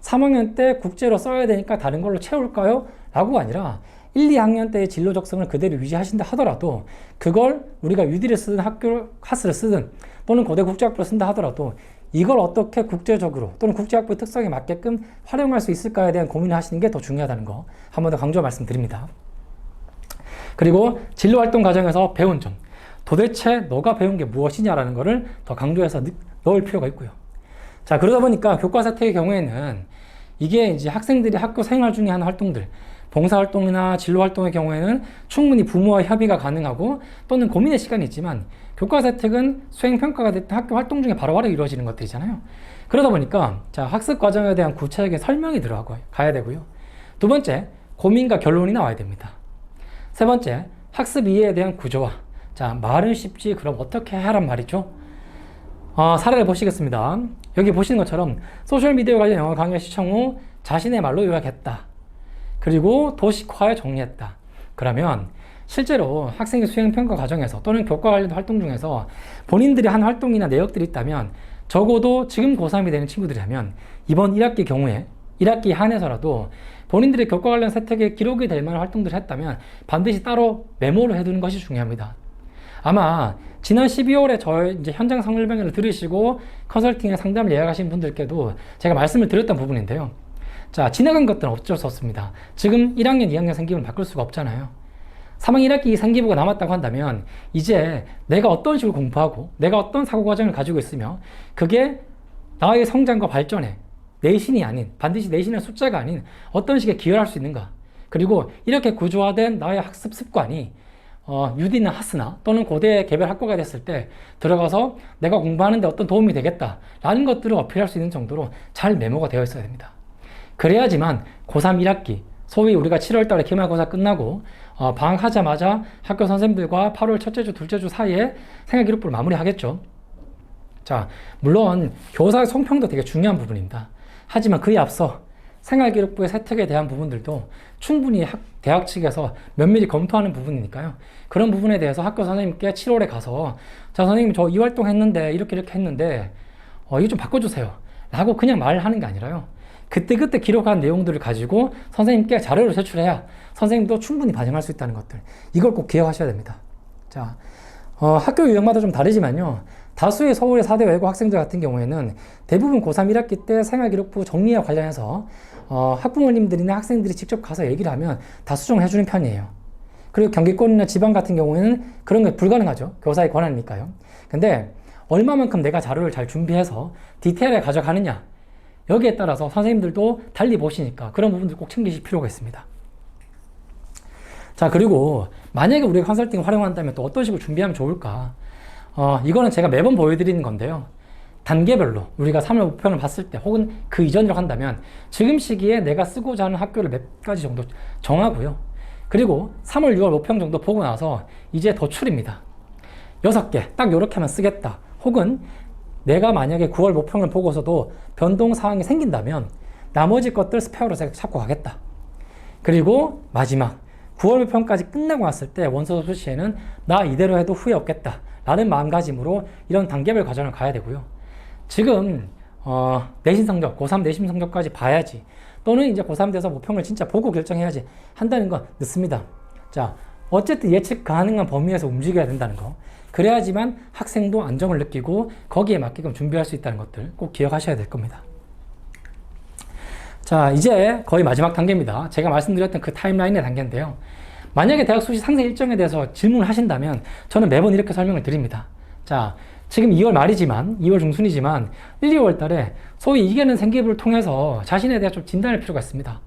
3학년 때 국제로 써야 되니까 다른 걸로 채울까요? 라고가 아니라 1, 2학년 때의 진로 적성을 그대로 유지하신다 하더라도 그걸 우리가 UD를 쓰든 학교 하스를 쓰든 또는 고대 국제학부를 쓴다 하더라도 이걸 어떻게 국제적으로 또는 국제학부의 특성에 맞게끔 활용할 수 있을까에 대한 고민을 하시는 게 더 중요하다는 거 한 번 더 강조 말씀드립니다. 그리고 진로활동 과정에서 배운 점, 도대체 너가 배운 게 무엇이냐라는 것을 더 강조해서 넣을 필요가 있고요. 자, 그러다 보니까 교과사택의 경우에는 이게 이제 학생들이 학교 생활 중에 하는 활동들, 봉사활동이나 진로활동의 경우에는 충분히 부모와 협의가 가능하고 또는 고민의 시간이 있지만 교과사택은 수행평가가 됐던 학교 활동 중에 바로바로 이루어지는 것들이잖아요. 그러다 보니까 자, 학습 과정에 대한 구체적인 설명이 들어가야 되고요. 두 번째, 고민과 결론이 나와야 됩니다. 세 번째, 학습 이해에 대한 구조화. 자, 말은 쉽지 그럼 어떻게 하란 말이죠? 사례를 보시겠습니다. 여기 보시는 것처럼 소셜미디어 관련 영어 강의 시청 후 자신의 말로 요약했다. 그리고 도식화에 정리했다. 그러면 실제로 학생의 수행평가 과정에서 또는 교과 관련 활동 중에서 본인들이 한 활동이나 내역들이 있다면 적어도 지금 고3이 되는 친구들이라면 이번 1학기 경우에 1학기 한해서라도 본인들의 교과 관련 세탁에 기록이 될 만한 활동들을 했다면 반드시 따로 메모를 해두는 것이 중요합니다. 아마 지난 12월에 저의 이제 현장 설명회를 들으시고 컨설팅에 상담을 예약하신 분들께도 제가 말씀을 드렸던 부분인데요. 자, 지나간 것들은 어쩔 수 없습니다. 지금 1학년, 2학년 생기부는 바꿀 수가 없잖아요. 3학년 1학기 생기부가 남았다고 한다면 이제 내가 어떤 식으로 공부하고 내가 어떤 사고 과정을 가지고 있으며 그게 나의 성장과 발전에 내신이 아닌, 반드시 내신의 숫자가 아닌 어떤 식의 기여를 할 수 있는가. 그리고 이렇게 구조화된 나의 학습 습관이 UD나 하스나 또는 고대 개별 학과가 됐을 때 들어가서 내가 공부하는데 어떤 도움이 되겠다라는 것들을 어필할 수 있는 정도로 잘 메모가 되어 있어야 됩니다. 그래야지만 고3 1학기, 소위 우리가 7월 달에 기말고사 끝나고 방학하자마자 학교 선생님들과 8월 첫째 주, 둘째 주 사이에 생활기록부를 마무리하겠죠. 자, 물론 교사의 성평도 되게 중요한 부분입니다. 하지만 그에 앞서 생활기록부의 세탁에 대한 부분들도 충분히 대학 측에서 면밀히 검토하는 부분이니까요. 그런 부분에 대해서 학교 선생님께 7월에 가서 자, 선생님 저 이 활동 했는데 이렇게 했는데 이거 좀 바꿔주세요 라고 그냥 말하는 게 아니라요. 그때그때 기록한 내용들을 가지고 선생님께 자료를 제출해야 선생님도 충분히 반영할 수 있다는 것들, 이걸 꼭 기억하셔야 됩니다. 자, 학교 유형마다 좀 다르지만요. 다수의 서울의 4대 외고 학생들 같은 경우에는 대부분 고3 1학기 때 생활기록부 정리와 관련해서 학부모님들이나 학생들이 직접 가서 얘기를 하면 다 수정을 해주는 편이에요. 그리고 경기권이나 지방 같은 경우에는 그런 게 불가능하죠. 교사의 권한이니까요. 근데 얼마만큼 내가 자료를 잘 준비해서 디테일하게 가져가느냐, 여기에 따라서 선생님들도 달리 보시니까 그런 부분들 꼭 챙기실 필요가 있습니다. 자, 그리고 만약에 우리가 컨설팅을 활용한다면 또 어떤 식으로 준비하면 좋을까? 이거는 제가 매번 보여드리는 건데요. 단계별로 우리가 3월 목표를 봤을 때 혹은 그 이전이라고 한다면 지금 시기에 내가 쓰고자 하는 학교를 몇 가지 정도 정하고요. 그리고 3월, 6월 목표 정도 보고 나서 이제 도출입니다. 6개 딱 요렇게만 쓰겠다. 혹은 내가 만약에 9월 목표를 보고서도 변동 사항이 생긴다면 나머지 것들 스페어로 찾고 가겠다. 그리고 마지막 9월 목표까지 끝나고 왔을 때 원서 접수 시에는 나 이대로 해도 후회 없겠다 라는 마음가짐으로 이런 단계별 과정을 가야 되고요. 지금 내신 성적, 고3 내신 성적까지 봐야지, 또는 이제 고3 돼서 목표를 진짜 보고 결정해야지 한다는 건 늦습니다. 자, 어쨌든 예측 가능한 범위에서 움직여야 된다는 거, 그래야지만 학생도 안정을 느끼고 거기에 맞게끔 준비할 수 있다는 것들 꼭 기억하셔야 될 겁니다. 자, 이제 거의 마지막 단계입니다. 제가 말씀드렸던 그 타임라인의 단계인데요. 만약에 대학 수시 상세 일정에 대해서 질문을 하신다면 저는 매번 이렇게 설명을 드립니다. 자, 지금 2월 말이지만 2월 중순이지만 1, 2월 달에 소위 이겨낸 생기부를 통해서 자신에 대해 좀 진단할 필요가 있습니다.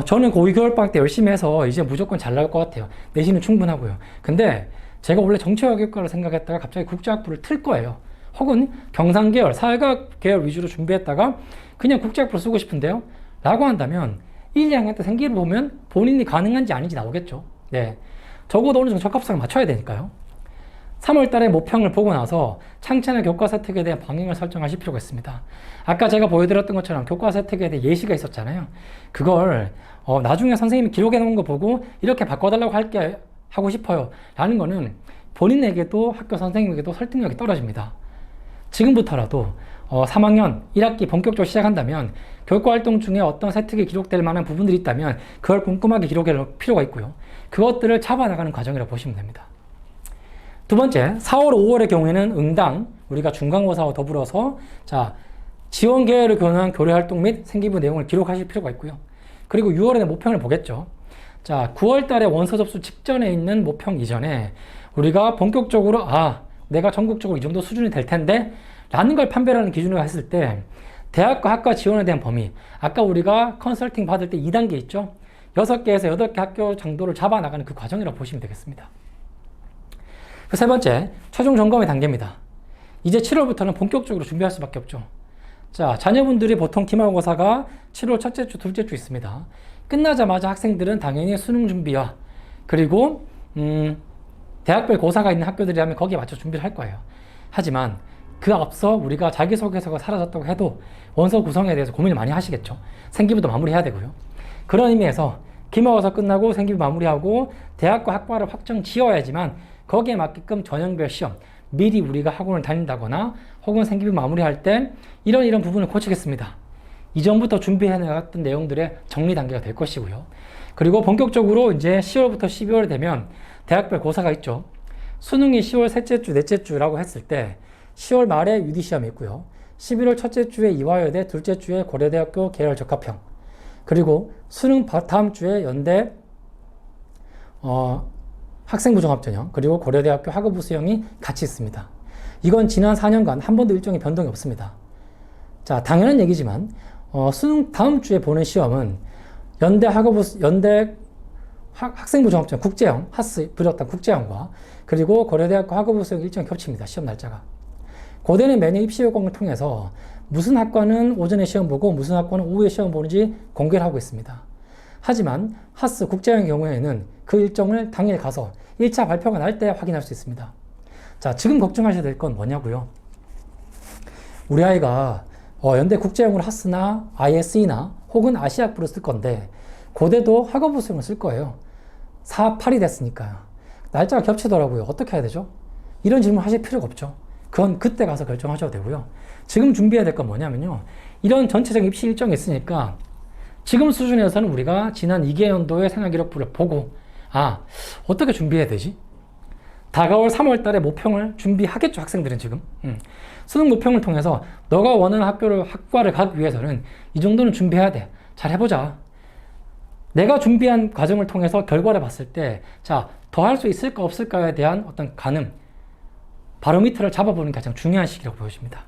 저는 고2 겨울방학 때 열심히 해서 이제 무조건 잘 나올 것 같아요. 내신은 충분하고요. 근데 제가 원래 정치외교과를 생각했다가 갑자기 국제학부를 틀 거예요. 혹은 경상계열, 사회과학 계열 위주로 준비했다가 그냥 국제학부를 쓰고 싶은데요 라고 한다면 1, 2학년 때 생기를 보면 본인이 가능한지 아닌지 나오겠죠. 네, 적어도 어느 정도 적합성을 맞춰야 되니까요. 3월 달에 모평을 보고 나서 창체나 교과 세특에 대한 방향을 설정하실 필요가 있습니다. 아까 제가 보여드렸던 것처럼 교과 세특에 대해 예시가 있었잖아요. 그걸 나중에 선생님이 기록해 놓은 거 보고 이렇게 바꿔달라고 하고 싶어요 라는 거는 본인에게도 학교 선생님에게도 설득력이 떨어집니다. 지금부터라도 3학년 1학기 본격적으로 시작한다면 교과 활동 중에 어떤 세특이 기록될 만한 부분들이 있다면 그걸 꼼꼼하게 기록해 놓을 필요가 있고요. 그것들을 잡아나가는 과정이라고 보시면 됩니다. 두 번째, 4월, 5월의 경우에는 응당, 우리가 중간고사와 더불어서 자, 지원 계열을 교환한 교류 활동 및 생기부 내용을 기록하실 필요가 있고요. 그리고 6월에는 모평을 보겠죠. 자, 9월 달에 원서 접수 직전에 있는 모평 이전에 우리가 본격적으로 내가 전국적으로 이 정도 수준이 될 텐데 라는 걸 판별하는 기준으로 했을 때 대학과 학과 지원에 대한 범위, 아까 우리가 컨설팅 받을 때 2단계 있죠? 6개에서 8개 학교 정도를 잡아나가는 그 과정이라고 보시면 되겠습니다. 그 세 번째, 최종 점검의 단계입니다. 이제 7월부터는 본격적으로 준비할 수밖에 없죠. 자, 자녀분들이 보통 기말고사가 7월 첫째 주, 둘째 주 있습니다. 끝나자마자 학생들은 당연히 수능 준비와 그리고 대학별 고사가 있는 학교들이라면 거기에 맞춰 준비를 할 거예요. 하지만 그 앞서 우리가 자기소개서가 사라졌다고 해도 원서 구성에 대해서 고민을 많이 하시겠죠. 생기부도 마무리해야 되고요. 그런 의미에서 기말고사 끝나고 생기부 마무리하고 대학과 학과를 확정 지어야지만 거기에 맞게끔 전형별 시험, 미리 우리가 학원을 다닌다거나 혹은 생기부 마무리할 때 이런 부분을 고치겠습니다. 이전부터 준비해 나갔던 내용들의 정리 단계가 될 것이고요. 그리고 본격적으로 이제 10월부터 12월이 되면 대학별 고사가 있죠. 수능이 10월 셋째 주, 넷째 주라고 했을 때 10월 말에 UD 시험이 있고요. 11월 첫째 주에 이화여대, 둘째 주에 고려대학교 계열 적합형. 그리고 수능 다음 주에 연대 학생부 종합전형 그리고 고려대학교 학업부 수형이 같이 있습니다. 이건 지난 4년간 한 번도 일정의 변동이 없습니다. 자, 당연한 얘기지만 수능 다음 주에 보는 시험은 연대 학생부 종합전형 국제형, 하스 비롯한 국제형과 그리고 고려대학교 학업부 수형 일정이 겹칩니다. 시험 날짜가. 고대는 매년 입시요건을 통해서 무슨 학과는 오전에 시험 보고 무슨 학과는 오후에 시험 보는지 공개를 하고 있습니다. 하지만 하스 국제형의 경우에는 그 일정을 당일 가서 1차 발표가 날 때 확인할 수 있습니다. 자, 지금 걱정하셔야 될 건 뭐냐고요? 우리 아이가 연대 국제형으로 하스나 ISE나 혹은 아시아부를 쓸 건데 고대도 학업부 수형을 쓸 거예요. 4, 8이 됐으니까요. 날짜가 겹치더라고요. 어떻게 해야 되죠? 이런 질문 하실 필요가 없죠. 그건 그때 가서 결정하셔도 되고요. 지금 준비해야 될 건 뭐냐면요. 이런 전체적인 입시 일정이 있으니까 지금 수준에서는 우리가 지난 2개년도의 생활기록부를 보고 어떻게 준비해야 되지? 다가올 3월 달에 모평을 준비하겠죠, 학생들은 지금. 수능 모평을 통해서 너가 원하는 학과를 가기 위해서는 이 정도는 준비해야 돼. 잘 해보자. 내가 준비한 과정을 통해서 결과를 봤을 때, 자, 더 할 수 있을까 없을까에 대한 어떤 가늠, 바로미터를 잡아보는 게 가장 중요한 시기라고 보여집니다.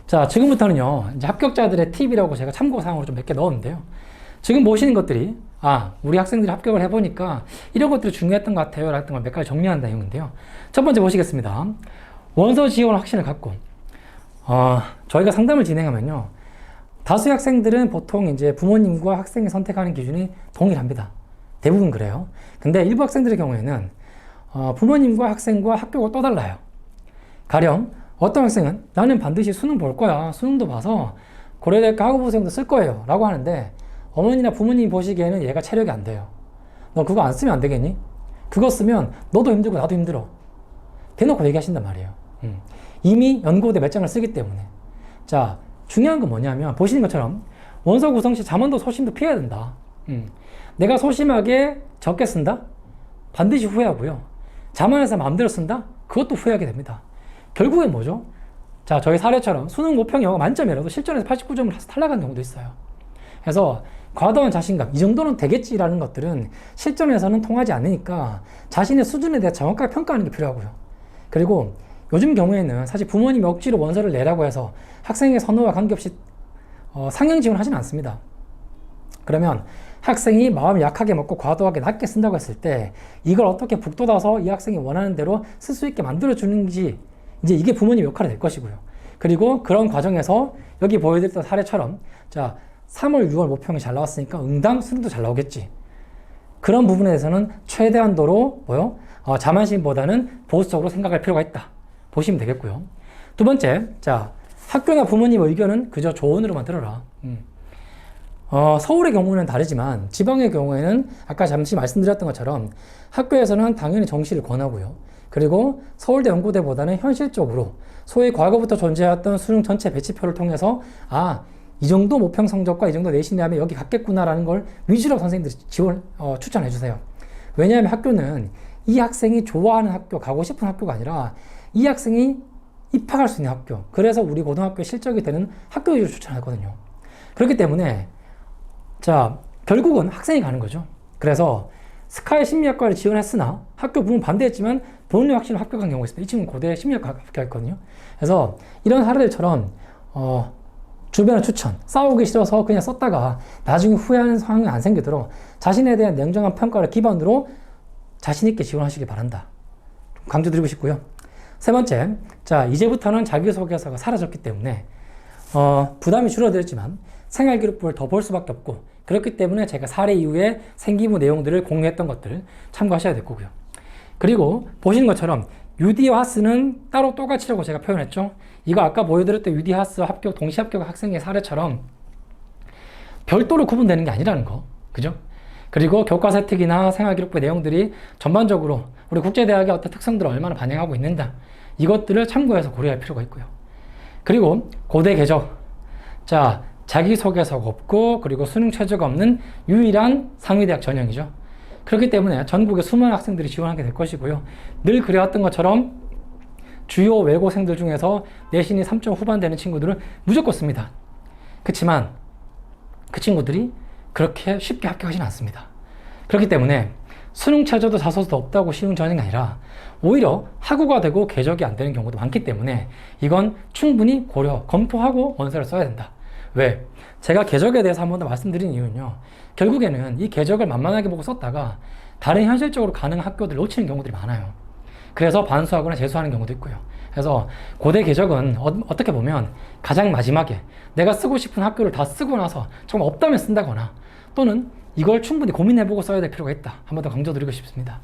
자, 지금부터는요, 이제 합격자들의 팁이라고 제가 참고사항으로 좀 몇 개 넣었는데요. 지금 보시는 것들이, 우리 학생들이 합격을 해보니까 이런 것들이 중요했던 것 같아요. 라는 걸 몇 가지 정리한 내용인데요. 첫 번째 보시겠습니다. 원서 지원 확신을 갖고, 저희가 상담을 진행하면요. 다수의 학생들은 보통 이제 부모님과 학생이 선택하는 기준이 동일합니다. 대부분 그래요. 근데 일부 학생들의 경우에는 부모님과 학생과 학교가 또 달라요. 가령 어떤 학생은 나는 반드시 수능 볼 거야. 수능도 봐서 고려대학교 학업부 수형도 쓸 거예요. 라고 하는데 어머니나 부모님이 보시기에는 얘가 체력이 안 돼요. 너 그거 안 쓰면 안 되겠니? 그거 쓰면 너도 힘들고 나도 힘들어. 대놓고 얘기하신단 말이에요. 이미 연고대 몇 장을 쓰기 때문에. 자, 중요한 건 뭐냐면 보시는 것처럼 원서 구성 시 잠언도 소심도 피해야 된다. 내가 소심하게 적게 쓴다? 반드시 후회하고요. 자만해서 마음대로 쓴다? 그것도 후회하게 됩니다. 결국엔 뭐죠? 자, 저희 사례처럼 수능 모평 영어 만점이라도 실전에서 89점을 탈락한 경우도 있어요. 그래서 과도한 자신감, 이 정도는 되겠지라는 것들은 실전에서는 통하지 않으니까 자신의 수준에 대해 정확하게 평가하는 게 필요하고요. 그리고 요즘 경우에는 사실 부모님이 억지로 원서를 내라고 해서 학생의 선호와 관계없이 상향 지원을 하지는 않습니다. 그러면 학생이 마음을 약하게 먹고 과도하게 낮게 쓴다고 했을 때 이걸 어떻게 북돋아서 이 학생이 원하는 대로 쓸 수 있게 만들어주는지 이제 이게 부모님 역할이 될 것이고요. 그리고 그런 과정에서 여기 보여드렸던 사례처럼 자 3월, 6월 모평이 잘 나왔으니까 응당 수능도 잘 나오겠지. 그런 부분에 대해서는 최대한도로 자만심보다는 보수적으로 생각할 필요가 있다. 보시면 되겠고요. 두 번째, 자 학교나 부모님의 의견은 그저 조언으로만 들어라. 서울의 경우는 다르지만 지방의 경우에는 아까 잠시 말씀드렸던 것처럼 학교에서는 당연히 정시를 권하고요. 그리고 서울대 연고대보다는 현실적으로 소위 과거부터 존재했던 수능 전체 배치표를 통해서 이 정도 모평 성적과 이 정도 내신이라면 여기 갔겠구나라는 걸 위주로 선생님들이 추천해 주세요. 왜냐하면 학교는 이 학생이 좋아하는 학교, 가고 싶은 학교가 아니라 이 학생이 입학할 수 있는 학교, 그래서 우리 고등학교에 실적이 되는 학교 위주로 추천하거든요. 그렇기 때문에 자 결국은 학생이 가는 거죠. 그래서 스카이 심리학과를 지원했으나 학교 부모 반대했지만 본인이 확실히 합격한 경우가 있습니다. 이 친구는 고대 심리학과 합격했거든요. 그래서 이런 사례들처럼 주변의 추천, 싸우기 싫어서 그냥 썼다가 나중에 후회하는 상황이 안 생기도록 자신에 대한 냉정한 평가를 기반으로 자신 있게 지원하시기 바란다. 강조드리고 싶고요. 세 번째, 자, 이제부터는 자기소개서가 사라졌기 때문에 부담이 줄어들었지만 생활기록부를 더 볼 수밖에 없고, 그렇기 때문에 제가 사례 이후에 생기부 내용들을 공유했던 것들을 참고하셔야 될 거고요. 그리고 보시는 것처럼 UD와 하스는 따로 똑같이라고 제가 표현했죠. 이거 아까 보여드렸던 UD 하스 합격, 동시 합격 학생의 사례처럼 별도로 구분되는 게 아니라는 거. 그죠? 그리고 교과서 혜택이나 생활기록부 내용들이 전반적으로 우리 국제대학의 어떤 특성들을 얼마나 반영하고 있는가, 이것들을 참고해서 고려할 필요가 있고요. 그리고 고대 궤적. 자, 자기소개서가 없고 그리고 수능 최저가 없는 유일한 상위대학 전형이죠. 그렇기 때문에 전국의 수많은 학생들이 지원하게 될 것이고요. 늘 그래왔던 것처럼 주요 외고생들 중에서 내신이 3점 후반 되는 친구들은 무조건 씁니다. 그렇지만 그 친구들이 그렇게 쉽게 합격하지는 않습니다. 그렇기 때문에 수능 최저도 자소서도 없다고 쉬운 전형이 아니라 오히려 학우가 되고 궤적이 안 되는 경우도 많기 때문에 이건 충분히 검토하고 원서를 써야 된다. 왜? 제가 궤적에 대해서 한 번 더 말씀드린 이유는요, 결국에는 이 궤적을 만만하게 보고 썼다가 다른 현실적으로 가능한 학교들을 놓치는 경우들이 많아요. 그래서 반수하거나 재수하는 경우도 있고요. 그래서 고대 궤적은 어떻게 보면 가장 마지막에 내가 쓰고 싶은 학교를 다 쓰고 나서 정말 없다면 쓴다거나, 또는 이걸 충분히 고민해보고 써야 될 필요가 있다. 한 번 더 강조드리고 싶습니다.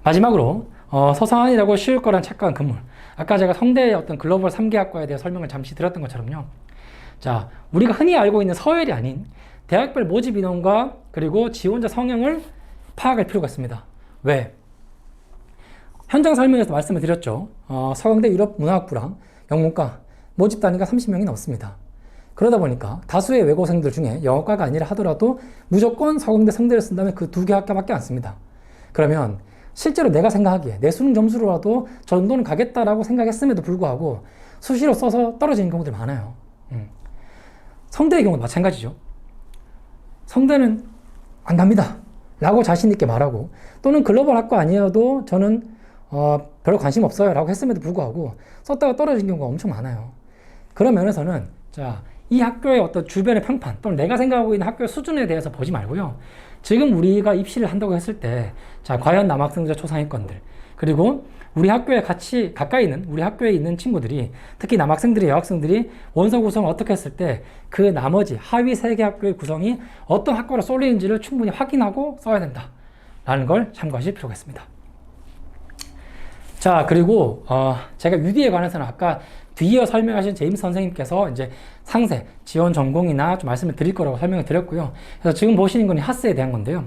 마지막으로 서사안이라고 쉬울 거란 착각은 금물. 아까 제가 성대의 어떤 글로벌 3개학과에 대해 설명을 잠시 드렸던 것처럼요. 자, 우리가 흔히 알고 있는 서열이 아닌 대학별 모집 인원과 그리고 지원자 성향을 파악할 필요가 있습니다. 왜? 현장 설명에서 말씀을 드렸죠. 서강대 유럽문화학부랑 영문과 모집 단위가 30명이 넘습니다. 그러다 보니까 다수의 외고생들 중에 영어과가 아니라 하더라도 무조건 서강대 성대를 쓴다면 그 두 개 학교밖에 안 씁니다. 그러면 실제로 내가 생각하기에 내 수능 점수로라도 저 정도는 가겠다라고 생각했음에도 불구하고 수시로 써서 떨어지는 경우들이 많아요. 성대의 경우도 마찬가지죠. 성대는 안 갑니다 라고 자신 있게 말하고, 또는 글로벌 학과 아니어도 저는 별로 관심 없어요 라고 했음에도 불구하고 썼다가 떨어진 경우가 엄청 많아요. 그런 면에서는 자, 이 학교의 어떤 주변의 평판 또는 내가 생각하고 있는 학교의 수준에 대해서 보지 말고요, 지금 우리가 입시를 한다고 했을 때 자, 과연 남학생들, 초상위권들, 그리고 우리 학교에 같이 가까이 있는 우리 학교에 있는 친구들이, 특히 남학생들이, 여학생들이 원서 구성을 어떻게 했을 때 그 나머지 하위 3개 학교의 구성이 어떤 학과로 쏠리는지를 충분히 확인하고 써야 된다 라는 걸 참고하실 필요가 있습니다. 자, 그리고 제가 UD에 관해서는 아까 뒤이어 설명하신 제임스 선생님께서 이제 상세, 지원 전공이나 좀 말씀을 드릴 거라고 설명을 드렸고요. 그래서 지금 보시는 건 하스에 대한 건데요.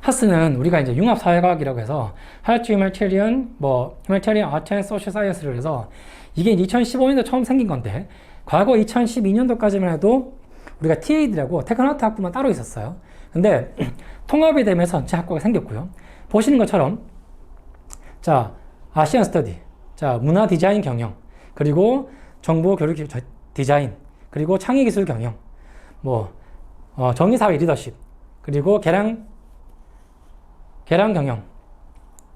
하스는 우리가 이제 융합사회과학이라고 해서 Health, Humanitarian Arts and Social Science를 해서 이게 2015년도 처음 생긴 건데, 과거 2012년도까지만 해도 우리가 TAD라고 테크노트 학부만 따로 있었어요. 근데 통합이 되면서 전체 학과가 생겼고요. 보시는 것처럼 자, 아시안 스터디, 자, 문화 디자인 경영, 그리고 정보 교육 디자인, 그리고 창의 기술 경영, 정의사회 리더십, 그리고 계량 경영,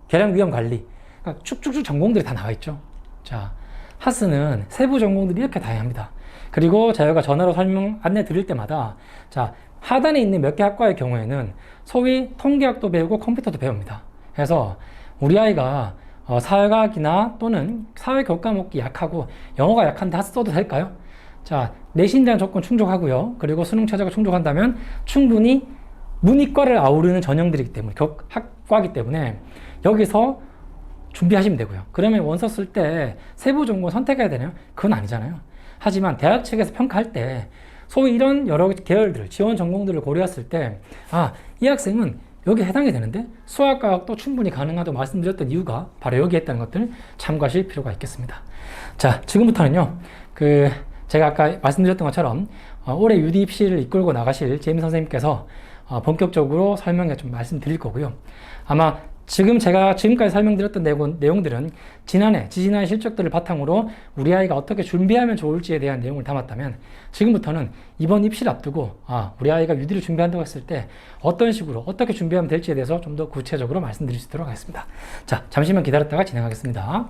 계량 위험 관리, 그러니까 쭉쭉쭉 전공들이 다 나와 있죠. 자, 하스는 세부 전공들이 이렇게 다양합니다. 그리고 저희가 전화로 안내 드릴 때마다 자, 하단에 있는 몇 개 학과의 경우에는 소위 통계학도 배우고 컴퓨터도 배웁니다. 그래서 우리 아이가 사회과학이나 또는 사회교육 과목이 약하고 영어가 약한데 하스 써도 될까요? 자, 내신 제한 조건 충족하고요. 그리고 수능 최저가 충족한다면 충분히 문이과를 아우르는 전형들이기 때문에, 학과이기 때문에 여기서 준비하시면 되고요. 그러면 원서 쓸 때 세부 전공 선택해야 되나요? 그건 아니잖아요. 하지만 대학 측에서 평가할 때 소위 이런 여러 계열들, 지원 전공들을 고려했을 때 이 학생은 여기 해당이 되는데 수학과학도 충분히 가능하다고 말씀드렸던 이유가 바로 여기에 있다는 것들을 참고하실 필요가 있겠습니다. 자, 지금부터는요, 제가 아까 말씀드렸던 것처럼 올해 UD 입시를 이끌고 나가실 제임스 선생님께서 본격적으로 설명에 좀 말씀드릴 거고요. 아마 지금 제가 지금까지 설명드렸던 내용들은 지지난해 실적들을 바탕으로 우리 아이가 어떻게 준비하면 좋을지에 대한 내용을 담았다면 지금부터는 이번 입시를 앞두고 우리 아이가 유디를 준비한다고 했을 때 어떤 식으로 어떻게 준비하면 될지에 대해서 좀 더 구체적으로 말씀드릴 수 있도록 하겠습니다. 자, 잠시만 기다렸다가 진행하겠습니다.